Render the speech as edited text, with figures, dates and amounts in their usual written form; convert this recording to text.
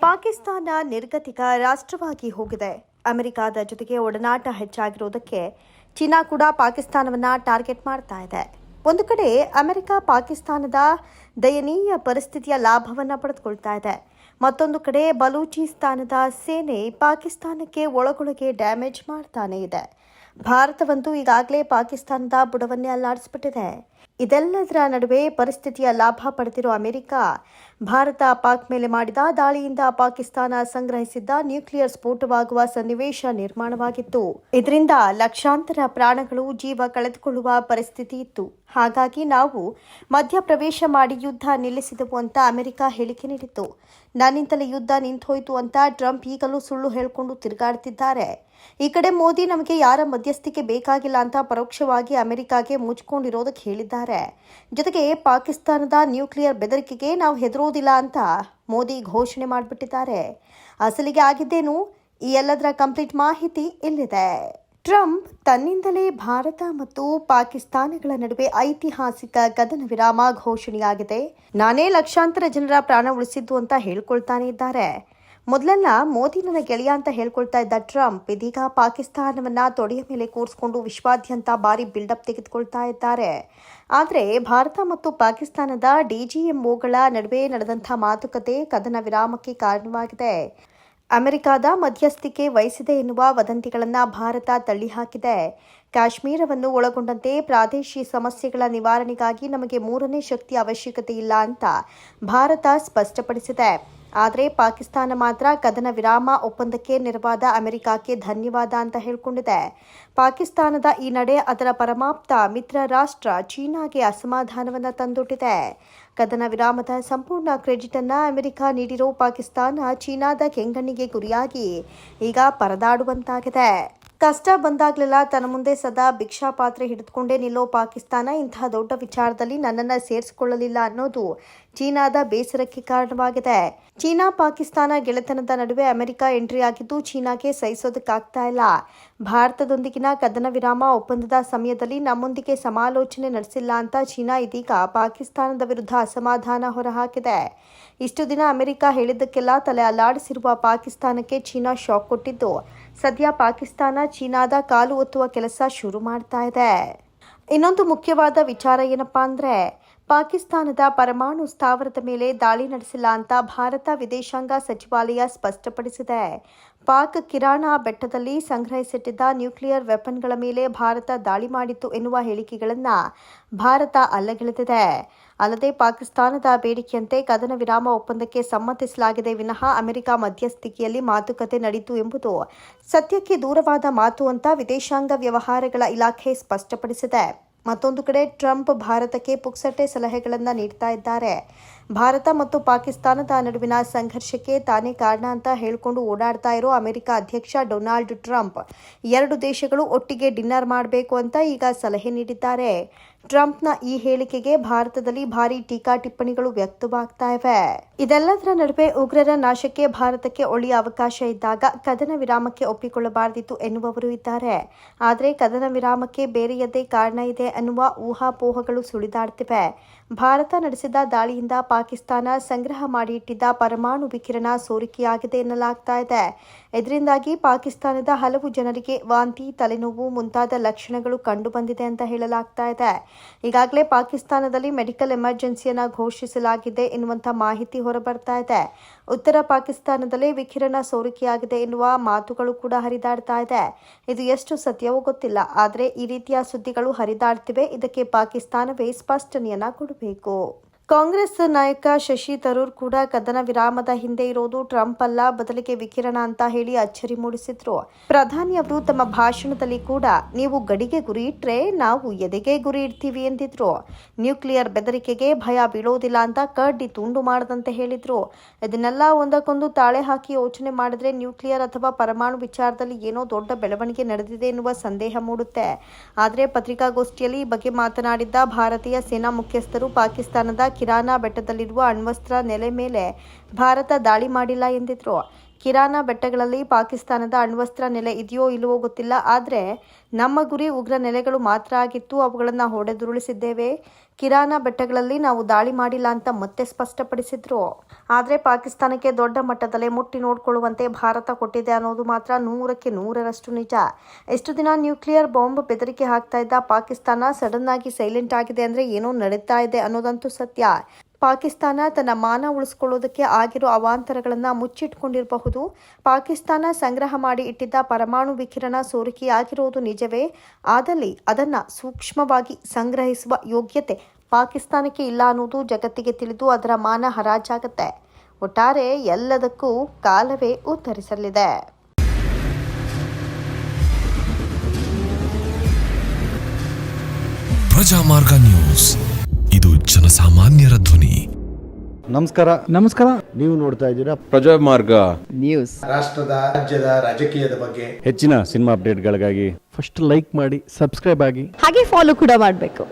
ಪಾಕಿಸ್ತಾನ ನಿರ್ಗತಿಕ ರಾಷ್ಟ್ರವಾಗಿ ಹೋಗಿದೆ. ಅಮೆರಿಕದ ಜೊತೆಗೆ ಒಡನಾಟ ಹೆಚ್ಚಾಗಿರುವುದಕ್ಕೆ ಚೀನಾ ಕೂಡ ಪಾಕಿಸ್ತಾನವನ್ನು ಟಾರ್ಗೆಟ್ ಮಾಡ್ತಾ ಇದೆ. ಒಂದು ಕಡೆ ಅಮೆರಿಕ ಪಾಕಿಸ್ತಾನದ ದಯನೀಯ ಪರಿಸ್ಥಿತಿಯ ಲಾಭವನ್ನು ಪಡೆದುಕೊಳ್ತಾ ಇದೆ. ಮತ್ತೊಂದು ಕಡೆ ಬಲೂಚಿಸ್ತಾನದ ಸೇನೆ ಪಾಕಿಸ್ತಾನಕ್ಕೆ ಒಳಗೊಳಗೆ ಡ್ಯಾಮೇಜ್ ಮಾಡ್ತಾನೆ ಇದೆ. ಭಾರತವಂತೂ ಈಗಾಗಲೇ ಪಾಕಿಸ್ತಾನದ ಬುಡವನ್ನೇ ಅಲ್ಲಾಡಿಸ್ಬಿಟ್ಟಿದೆ. ಇದೆಲ್ಲದರ ನಡುವೆ ಪರಿಸ್ಥಿತಿಯ ಲಾಭ ಪಡೆದಿರೋ ಅಮೆರಿಕ ಭಾರತ ಪಾಕ್ ಮೇಲೆ ಮಾಡಿದ ದಾಳಿಯಿಂದ ಪಾಕಿಸ್ತಾನ ಸಂಗ್ರಹಿಸಿದ್ದ ನ್ಯೂಕ್ಲಿಯರ್ ಸ್ಫೋಟವಾಗುವ ಸನ್ನಿವೇಶ ನಿರ್ಮಾಣವಾಗಿತ್ತು. ಇದರಿಂದ ಲಕ್ಷಾಂತರ ಪ್ರಾಣಗಳು ಜೀವ ಕಳೆದುಕೊಳ್ಳುವ ಪರಿಸ್ಥಿತಿ ಇತ್ತು. ಹಾಗಾಗಿ ನಾವು ಮಧ್ಯಪ್ರವೇಶ ಮಾಡಿ ಯುದ್ಧ ನಿಲ್ಲಿಸಿದೆವು ಅಂತ ಅಮೆರಿಕ ಹೇಳಿಕೆ ನೀಡಿತ್ತು. ನನ್ನಿಂದಲೇ ಯುದ್ಧ ನಿಂತೋಯ್ತು ಅಂತ ಟ್ರಂಪ್ ಈಗಲೂ ಸುಳ್ಳು ಹೇಳಿಕೊಂಡು ತಿರುಗಾಡ್ತಿದ್ದಾರೆ. ಈ ಕಡೆ ಮೋದಿ ನಮಗೆ ಯಾರ ಮಧ್ಯಸ್ಥಿಕೆ ಬೇಕಾಗಿಲ್ಲ ಅಂತ ಪರೋಕ್ಷವಾಗಿ ಅಮೆರಿಕಾಗೆ ಮುಚ್ಕೊಂಡಿರೋದಕ್ಕೆ ಹೇಳಿದ್ದಾರೆ. ಜೊತೆಗೆ ಪಾಕಿಸ್ತಾನದ ನ್ಯೂಕ್ಲಿಯರ್ ಬೆದರಿಕೆಗೆ ನಾವು ಹೆದರೋದಿಲ್ಲ ಅಂತ ಮೋದಿ ಘೋಷಣೆ ಮಾಡಿಬಿಟ್ಟಿದ್ದಾರೆ. ಅಸಲಿಗೆ ಆಗಿದ್ದೇನು? ಈ ಎಲ್ಲದರ ಕಂಪ್ಲೀಟ್ ಮಾಹಿತಿ ಇಲ್ಲಿದೆ. ಟ್ರಂಪ್ ತನ್ನಿಂದಲೇ ಭಾರತ ಮತ್ತು ಪಾಕಿಸ್ತಾನಗಳ ನಡುವೆ ಐತಿಹಾಸಿಕ ಕದನ ವಿರಾಮ ಘೋಷಣೆಯಾಗಿದೆ. ನಾನೇ ಲಕ್ಷಾಂತರ ಜನರ ಪ್ರಾಣ ಉಳಿಸಿದ್ದು ಅಂತ ಹೇಳ್ಕೊಳ್ತಾನೆ ಇದ್ದಾರೆ. ಮೊದಲೆಲ್ಲ ಮೋದಿ ನನ್ನ ಗೆಳೆಯ ಅಂತ ಹೇಳ್ಕೊಳ್ತಾ ಇದ್ದ ಟ್ರಂಪ್ ಇದೀಗ ಪಾಕಿಸ್ತಾನವನ್ನ ತೊಡೆಯ ಮೇಲೆ ಕೂರಿಸಿಕೊಂಡು ವಿಶ್ವಾದ್ಯಂತ ಭಾರಿ ಬಿಲ್ಡಪ್ ತೆಗೆದುಕೊಳ್ತಾ ಇದ್ದಾರೆ. ಆದರೆ ಭಾರತ ಮತ್ತು ಪಾಕಿಸ್ತಾನದ ಡಿಜಿಎಂಒಗಳ ನಡುವೆ ನಡೆದಂಥ ಮಾತುಕತೆ ಕದನ ವಿರಾಮಕ್ಕೆ ಕಾರಣವಾಗಿದೆ. ಅಮೆರಿಕದ ಮಧ್ಯಸ್ಥಿಕೆ ವಹಿಸಿದೆ ಎನ್ನುವ ವದಂತಿಗಳನ್ನು ಭಾರತ ತಳ್ಳಿಹಾಕಿದೆ. ಕಾಶ್ಮೀರವನ್ನು ಒಳಗೊಂಡಂತೆ ಪ್ರಾದೇಶಿಕ ಸಮಸ್ಯೆಗಳ ನಿವಾರಣೆಗಾಗಿ ನಮಗೆ ಮೂರನೇ ಶಕ್ತಿಯ ಅವಶ್ಯಕತೆ ಇಲ್ಲ ಅಂತ ಭಾರತ ಸ್ಪಷ್ಟಪಡಿಸಿದೆ. ಆದರೆ ಪಾಕಿಸ್ತಾನ ಮಾತ್ರ ಕದನ ವಿರಾಮ ಒಪ್ಪಂದಕ್ಕೆ ನೆರವಾದ ಅಮೆರಿಕಕ್ಕೆ ಧನ್ಯವಾದ ಅಂತ ಹೇಳಿಕೊಂಡಿದೆ. ಪಾಕಿಸ್ತಾನದ ಈ ನಡೆ ಅದರ ಪರಮಾಪ್ತ ಮಿತ್ರ ರಾಷ್ಟ್ರ ಚೀನಾಗೆ ಅಸಮಾಧಾನವನ್ನು ತಂದೊಡ್ಡಿದೆ. ಕದನ ವಿರಾಮದ ಸಂಪೂರ್ಣ ಕ್ರೆಡಿಟ್ ಅನ್ನು ಅಮೆರಿಕ ನೀಡಿರೋ ಪಾಕಿಸ್ತಾನ ಚೀನಾದ ಕೆಂಗಣ್ಣಿಗೆ ಗುರಿಯಾಗಿ ಈಗ ಪರದಾಡುವಂತಾಗಿದೆ. ಕಷ್ಟ ಬಂದಾಗಲೆಲ್ಲ ತನ್ನ ಮುಂದೆ ಸದಾ ಭಿಕ್ಷಾ ಪಾತ್ರೆ ಹಿಡಿದುಕೊಂಡೇ ನಿಲ್ಲೋ ಪಾಕಿಸ್ತಾನ ಇಂತಹ ದೊಡ್ಡ ವಿಚಾರದಲ್ಲಿ ನನ್ನನ್ನು ಸೇರಿಸಿಕೊಳ್ಳಲಿಲ್ಲ ಅನ್ನೋದು ಚೀನಾದ ಬೇಸರಕ್ಕೆ ಕಾರಣವಾಗಿದೆ. ಚೀನಾ ಪಾಕಿಸ್ತಾನ ಗೆಳೆತನದ ನಡುವೆ ಅಮೆರಿಕ ಎಂಟ್ರಿ ಆಗಿದ್ದು ಚೀನಾಗೆ ಸಹಿಸೋದಕ್ಕಾಗ್ತಾ ಇಲ್ಲ. ಭಾರತದೊಂದಿಗಿನ ಕದನ ವಿರಾಮ ಒಪ್ಪಂದದ ಸಮಯದಲ್ಲಿ ನಮ್ಮೊಂದಿಗೆ ಸಮಾಲೋಚನೆ ನಡೆಸಿಲ್ಲ ಅಂತ ಚೀನಾ ಇದೀಗ ಪಾಕಿಸ್ತಾನದ ವಿರುದ್ಧ ಅಸಮಾಧಾನ ಹೊರಹಾಕಿದೆ. ಇಷ್ಟು ದಿನ ಅಮೆರಿಕ ಹೇಳಿದ್ದಕ್ಕೆಲ್ಲ ತಲೆ ಅಲ್ಲಾಡಿಸಿರುವ ಪಾಕಿಸ್ತಾನಕ್ಕೆ ಚೀನಾ ಶಾಕ್ ಕೊಟ್ಟಿದ್ದು ಸದ್ಯ ಪಾಕಿಸ್ತಾನ ಚೀನಾದ ಕಾಲು ಒತ್ತುವ ಕೆಲಸ ಶುರು ಮಾಡ್ತಾ ಇದೆ. ಇನ್ನೊಂದು ಮುಖ್ಯವಾದ ವಿಚಾರ ಏನಪ್ಪಾ ಅಂದ್ರೆ ಪಾಕಿಸ್ತಾನದ ಪರಮಾಣು ಸ್ಥಾವರದ ಮೇಲೆ ದಾಳಿ ನಡೆಸಿಲ್ಲ ಅಂತ ಭಾರತ ವಿದೇಶಾಂಗ ಸಚಿವಾಲಯ ಸ್ಪಷ್ಟಪಡಿಸಿದೆ. ಪಾಕ್ ಕಿರಾಣ ಬೆಟ್ಟದಲ್ಲಿ ಸಂಗ್ರಹಿಸಿಟ್ಟಿದ್ದ ನ್ಯೂಕ್ಲಿಯರ್ ವೆಪನ್ಗಳ ಮೇಲೆ ಭಾರತ ದಾಳಿ ಮಾಡಿತ್ತು ಎನ್ನುವ ಹೇಳಿಕೆಗಳನ್ನು ಭಾರತ ಅಲ್ಲಗೆಳೆದಿದೆ. ಅಲ್ಲದೆ ಪಾಕಿಸ್ತಾನದ ಬೇಡಿಕೆಯಂತೆ ಕದನ ವಿರಾಮ ಒಪ್ಪಂದಕ್ಕೆ ಸಮ್ಮತಿಸಲಾಗಿದೆ ವಿನಃ ಅಮೆರಿಕ ಮಧ್ಯಸ್ಥಿಕೆಯಲ್ಲಿ ಮಾತುಕತೆ ನಡೆಯಿತು ಎಂಬುದು ಸತ್ಯಕ್ಕೆ ದೂರವಾದ ಮಾತು ಅಂತ ವಿದೇಶಾಂಗ ವ್ಯವಹಾರಗಳ ಇಲಾಖೆ ಸ್ಪಷ್ಟಪಡಿಸಿದೆ. ಮತ್ತೊಂದು ಕಡೆ ಟ್ರಂಪ್ ಭಾರತಕ್ಕೆ ಪುಕ್ಸಟೆ ಸಲಹೆಗಳನ್ನು ನೀಡ್ತಾ ಇದ್ದಾರೆ. ಭಾರತ ಮತ್ತು ಪಾಕಿಸ್ತಾನದ ನಡುವಿನ ಸಂಘರ್ಷಕ್ಕೆ ತಾನೇ ಕಾರಣ ಅಂತ ಹೇಳಿಕೊಂಡು ಓಡಾಡ್ತಾ ಇರೋ ಅಮೆರಿಕ ಅಧ್ಯಕ್ಷ ಡೊನಾಲ್ಡ್ ಟ್ರಂಪ್ ಎರಡು ದೇಶಗಳು ಒಟ್ಟಿಗೆ ಡಿನ್ನರ್ ಮಾಡಬೇಕು ಅಂತ ಈಗ ಸಲಹೆ ನೀಡಿದ್ದಾರೆ. ಟ್ರಂಪ್ನ ಈ ಹೇಳಿಕೆಗೆ ಭಾರತದಲ್ಲಿ ಭಾರೀ ಟೀಕಾ ಟಿಪ್ಪಣಿಗಳು ವ್ಯಕ್ತವಾಗ್ತಾ ಇವೆ. ಇದೆಲ್ಲದರ ನಡುವೆ ಉಗ್ರರ ನಾಶಕ್ಕೆ ಭಾರತಕ್ಕೆ ಒಳ್ಳೆಯ ಅವಕಾಶ ಇದ್ದಾಗ ಕದನ ವಿರಾಮಕ್ಕೆ ಒಪ್ಪಿಕೊಳ್ಳಬಾರದಿತ್ತು ಎನ್ನುವವರು ಇದ್ದಾರೆ. ಆದರೆ ಕದನ ವಿರಾಮಕ್ಕೆ ಬೇರೆಯದೇ ಕಾರಣ ಇದೆ ಅನ್ನುವ ಊಹಾಪೋಹಗಳು ಸುಳಿದಾಡ್ತಿವೆ. ಭಾರತ ನಡೆಸಿದ ದಾಳಿಯಿಂದ ಪಾಕಿಸ್ತಾನ ಸಂಗ್ರಹ ಮಾಡಿ ಇಟ್ಟಿದ್ದ ಪರಮಾಣು ವಿಕಿರಣ ಸೋರಿಕೆಯಾಗಿದೆ ಎನ್ನಲಾಗ್ತಾ ಇದೆ. ಇದರಿಂದಾಗಿ ಪಾಕಿಸ್ತಾನದ ಹಲವು ಜನರಿಗೆ ವಾಂತಿ, ತಲೆನೋವು ಮುಂತಾದ ಲಕ್ಷಣಗಳು ಕಂಡುಬಂದಿದೆ ಅಂತ ಹೇಳಲಾಗ್ತಾ ಇದೆ. ಈಗಾಗಲೇ ಪಾಕಿಸ್ತಾನದಲ್ಲಿ ಮೆಡಿಕಲ್ ಎಮರ್ಜೆನ್ಸಿಯನ್ನು ಘೋಷಿಸಲಾಗಿದೆ ಎನ್ನುವಂಥ ಮಾಹಿತಿ ಹೊರಬರ್ತಾ ಇದೆ. ಉತ್ತರ ಪಾಕಿಸ್ತಾನದಲ್ಲಿ ವಿಕಿರಣ ಸೋರಿಕೆಯಾಗಿದೆ ಎನ್ನುವ ಮಾತುಗಳು ಕೂಡ ಹರಿದಾಡ್ತಾ ಇದೆ. ಇದು ಎಷ್ಟು ಸತ್ಯವೋ ಗೊತ್ತಿಲ್ಲ. ಆದರೆ ಈ ರೀತಿಯ ಸುದ್ದಿಗಳು ಹರಿದಾಡ್ತಿವೆ. ಇದಕ್ಕೆ ಪಾಕಿಸ್ತಾನವೇ ಸ್ಪಷ್ಟನೆಯನ್ನ ಕೊಡಬೇಕು. ಕಾಂಗ್ರೆಸ್ ನಾಯಕ ಶಶಿ ತರೂರ್ ಕೂಡ ಕದನ ವಿರಾಮದ ಹಿಂದೆ ಇರೋದು ಟ್ರಂಪ್ ಅಲ್ಲ, ಬದಲಿಗೆ ವಿಕಿರಣ ಅಂತ ಹೇಳಿ ಅಚ್ಚರಿ ಮೂಡಿಸಿದ್ರು. ಪ್ರಧಾನಿಯವರು ತಮ್ಮ ಭಾಷಣದಲ್ಲಿ ಕೂಡ ನೀವು ಗಡಿಗೆ ಗುರಿ ಇಟ್ರೆ ನಾವು ಎದೆಗೆ ಗುರಿ ಇಡ್ತೀವಿ ಎಂದಿದ್ರು. ನ್ಯೂಕ್ಲಿಯರ್ ಬೆದರಿಕೆಗೆ ಭಯ ಬೀಳೋದಿಲ್ಲ ಅಂತ ಕಡ್ಡಿ ತುಂಡು ಮಾಡದಂತೆ ಹೇಳಿದ್ರು. ಇದನ್ನೆಲ್ಲ ಒಂದಕ್ಕೊಂದು ತಾಳೆ ಹಾಕಿ ಯೋಚನೆ ಮಾಡಿದ್ರೆ ನ್ಯೂಕ್ಲಿಯರ್ ಅಥವಾ ಪರಮಾಣು ವಿಚಾರದಲ್ಲಿ ಏನೋ ದೊಡ್ಡ ಬೆಳವಣಿಗೆ ನಡೆದಿದೆ ಎನ್ನುವ ಸಂದೇಹ ಮೂಡುತ್ತೆ. ಆದರೆ ಪತ್ರಿಕಾಗೋಷ್ಠಿಯಲ್ಲಿ ಈ ಬಗ್ಗೆ ಮಾತನಾಡಿದ್ದ ಭಾರತೀಯ ಸೇನಾ ಮುಖ್ಯಸ್ಥರು ಪಾಕಿಸ್ತಾನದ ಕಿರಾನ ಬೆಟ್ಟದಲ್ಲಿರುವ ಅಣ್ವಸ್ತ್ರ ನೆಲೆ ಮೇಲೆ ಭಾರತ ದಾಳಿ ಮಾಡಿಲ್ಲ ಎಂದಿದ್ರು. ಕಿರಾನ ಬೆಟ್ಟಗಳಲ್ಲಿ ಪಾಕಿಸ್ತಾನದ ಅಣ್ವಸ್ತ್ರ ನೆಲೆ ಇದೆಯೋ ಇಲ್ಲವೋ ಗೊತ್ತಿಲ್ಲ, ಆದರೆ ನಮ್ಮ ಗುರಿ ಉಗ್ರ ನೆಲೆಗಳು ಮಾತ್ರ ಆಗಿತ್ತು. ಅವುಗಳನ್ನು ಹೊಡೆದುರುಳಿಸಿದ್ದೇವೆ. ಕಿರಾನ ಬೆಟ್ಟಗಳಲ್ಲಿ ನಾವು ದಾಳಿ ಮಾಡಿಲ್ಲ ಅಂತ ಮತ್ತೆ ಸ್ಪಷ್ಟಪಡಿಸಿದ್ರು. ಆದರೆ ಪಾಕಿಸ್ತಾನಕ್ಕೆ ದೊಡ್ಡ ಮಟ್ಟದಲ್ಲೇ ಮುಟ್ಟಿ ನೋಡಿಕೊಳ್ಳುವಂತೆ ಭಾರತ ಕೊಟ್ಟಿದೆ ಅನ್ನೋದು ಮಾತ್ರ 100ಕ್ಕೆ 100ರಷ್ಟು ನಿಜ. ಎಷ್ಟು ದಿನ ನ್ಯೂಕ್ಲಿಯರ್ ಬಾಂಬ್ ಬೆದರಿಕೆ ಹಾಕ್ತಾ ಇದ್ದ ಪಾಕಿಸ್ತಾನ ಸಡನ್ ಆಗಿ ಸೈಲೆಂಟ್ ಆಗಿದೆ ಅಂದರೆ ಏನೋ ನಡೀತಾ ಇದೆ ಅನ್ನೋದಂತೂ ಸತ್ಯ. ಪಾಕಿಸ್ತಾನ ತನ್ನ ಮಾನ ಉಳಿಸ್ಕೊಳ್ಳೋದಕ್ಕೆ ಆಗಿರೋ ಅವಾಂತರಗಳನ್ನು ಮುಚ್ಚಿಟ್ಕೊಂಡಿರಬಹುದು. ಪಾಕಿಸ್ತಾನ ಸಂಗ್ರಹ ಮಾಡಿ ಇಟ್ಟಿದ್ದ ಪರಮಾಣು ವಿಕಿರಣ ಸೋರಿಕೆಯಾಗಿರೋದು ನಿಜವೇ ಆದಲ್ಲಿ ಅದನ್ನು ಸೂಕ್ಷ್ಮವಾಗಿ ಸಂಗ್ರಹಿಸುವ ಯೋಗ್ಯತೆ ಪಾಕಿಸ್ತಾನಕ್ಕೆ ಇಲ್ಲ ಅನ್ನೋದು ಜಗತ್ತಿಗೆ ತಿಳಿದು ಅದರ ಮಾನ ಹರಾಜಾಗುತ್ತೆ. ಒಟ್ಟಾರೆ ಎಲ್ಲದಕ್ಕೂ ಕಾಲವೇ ಉತ್ತರಿಸಲಿದೆ. ಪ್ರಜಾಮಾರ್ಗ ನ್ಯೂಸ್, ಇದು ಜನಸಾಮಾನ್ಯರ ಧ್ವನಿ. ನಮಸ್ಕಾರ. ನೀವು ನೋಡ್ತಾ ಇದ್ದೀರಾ ಪ್ರಜಾಮಾರ್ಗ ನ್ಯೂಸ್. ರಾಷ್ಟ್ರದ ರಾಜ್ಯದ ರಾಜಕೀಯದ ಬಗ್ಗೆ ಹೆಚ್ಚಿನ ಸಿನಿಮಾ ಅಪ್ಡೇಟ್ಗಳಿಗಾಗಿ ಫಸ್ಟ್ ಲೈಕ್ ಮಾಡಿ, ಸಬ್ಸ್ಕ್ರೈಬ್ ಆಗಿ, ಹಾಗೆ ಫಾಲೋ ಕೂಡ ಮಾಡಬೇಕು.